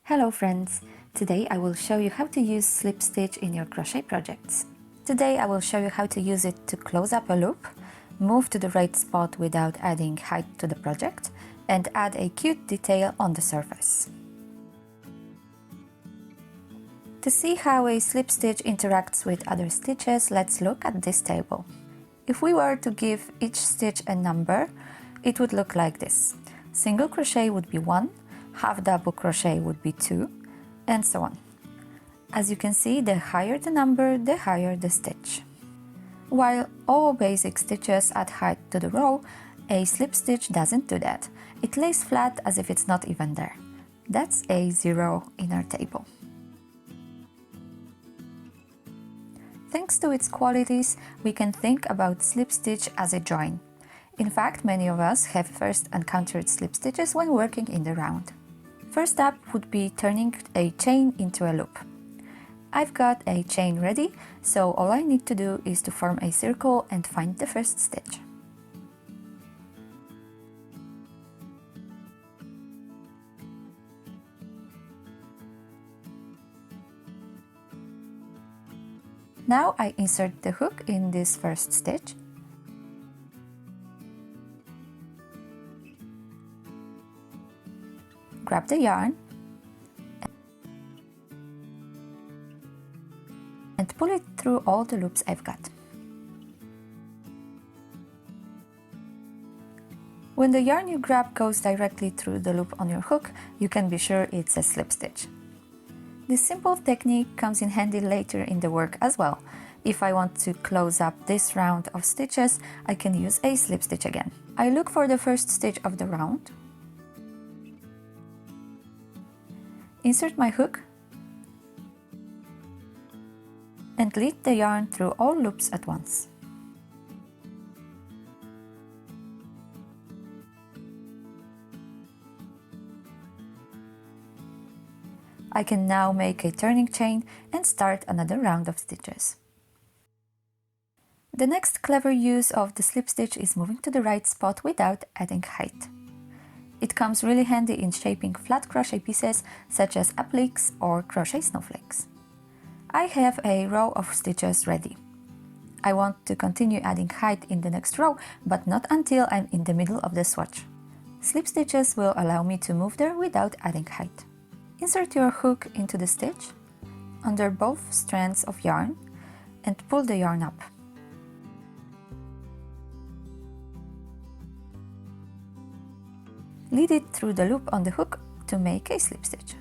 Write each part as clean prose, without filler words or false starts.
Hello friends! Today I will show you how to use slip stitch in your crochet projects. Today I will show you how to use it to close up a loop, move to the right spot without adding height to the project, and add a cute detail on the surface. To see how a slip stitch interacts with other stitches, let's look at this table. If we were to give each stitch a number, it would look like this. Single crochet would be 1, half double crochet would be 2, and so on. As you can see, the higher the number, the higher the stitch. While all basic stitches add height to the row, a slip stitch doesn't do that. It lays flat as if it's not even there. That's a 0 in our table. Thanks to its qualities, we can think about slip stitch as a join. In fact, many of us have first encountered slip stitches when working in the round. First up would be turning a chain into a loop. I've got a chain ready, so all I need to do is to form a circle and find the first stitch. Now I insert the hook in this first stitch. Grab the yarn and pull it through all the loops I've got. When the yarn you grab goes directly through the loop on your hook, you can be sure it's a slip stitch. This simple technique comes in handy later in the work as well. If I want to close up this round of stitches, I can use a slip stitch again. I look for the first stitch of the round, insert my hook, and lead the yarn through all loops at once. I can now make a turning chain and start another round of stitches. The next clever use of the slip stitch is moving to the right spot without adding height. It comes really handy in shaping flat crochet pieces such as appliques or crochet snowflakes. I have a row of stitches ready. I want to continue adding height in the next row, but not until I'm in the middle of the swatch. Slip stitches will allow me to move there without adding height. Insert your hook into the stitch under both strands of yarn and pull the yarn up. Lead it through the loop on the hook to make a slip stitch.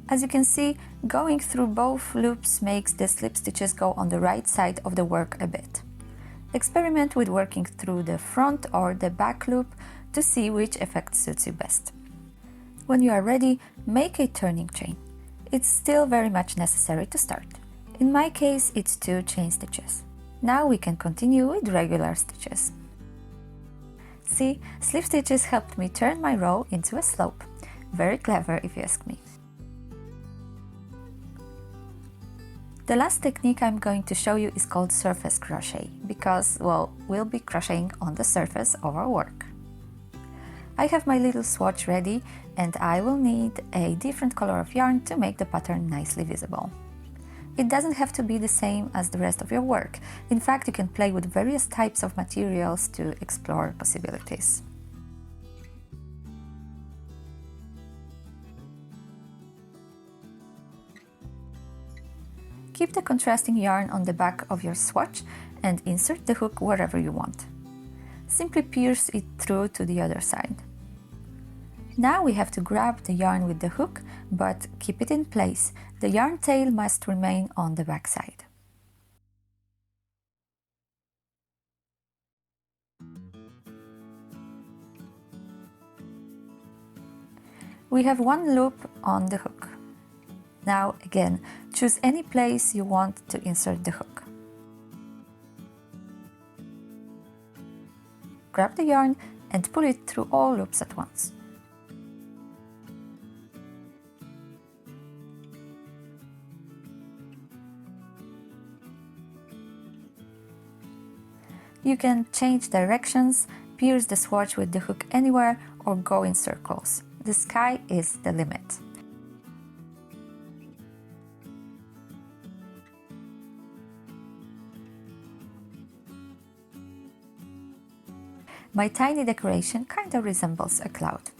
As you can see, going through both loops makes the slip stitches go on the right side of the work a bit. Experiment with working through the front or the back loop to see which effect suits you best. When you are ready, make a turning chain. It's still very much necessary to start. In my case, it's 2 chain stitches. Now we can continue with regular stitches. See, slip stitches helped me turn my row into a slope. Very clever if you ask me. The last technique I'm going to show you is called surface crochet because, well, we'll be crocheting on the surface of our work. I have my little swatch ready and I will need a different color of yarn to make the pattern nicely visible. It doesn't have to be the same as the rest of your work. In fact, you can play with various types of materials to explore possibilities. Keep the contrasting yarn on the back of your swatch and insert the hook wherever you want. Simply pierce it through to the other side. Now we have to grab the yarn with the hook, but keep it in place. The yarn tail must remain on the back side. We have one loop on the hook. Now again, choose any place you want to insert the hook. grab the yarn and pull it through all loops at once. You can change directions, pierce the swatch with the hook anywhere, or go in circles. The sky is the limit. My tiny decoration kinda resembles a cloud.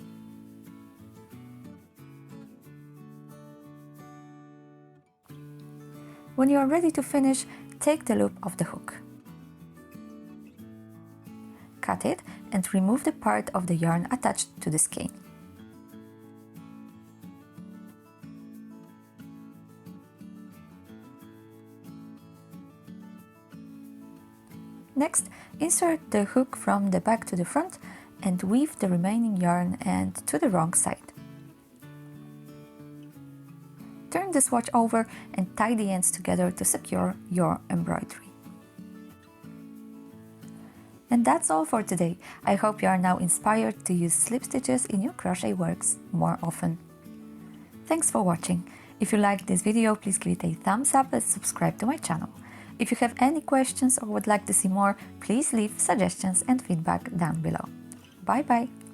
When you are ready to finish, take the loop of the hook. Cut it and remove the part of the yarn attached to the skein. Next, insert the hook from the back to the front and weave the remaining yarn end to the wrong side. Turn the swatch over and tie the ends together to secure your embroidery. And that's all for today. I hope you are now inspired to use slip stitches in your crochet works more often. Thanks for watching. If you liked this video, please give it a thumbs up and subscribe to my channel. If you have any questions or would like to see more, please leave suggestions and feedback down below. Bye bye!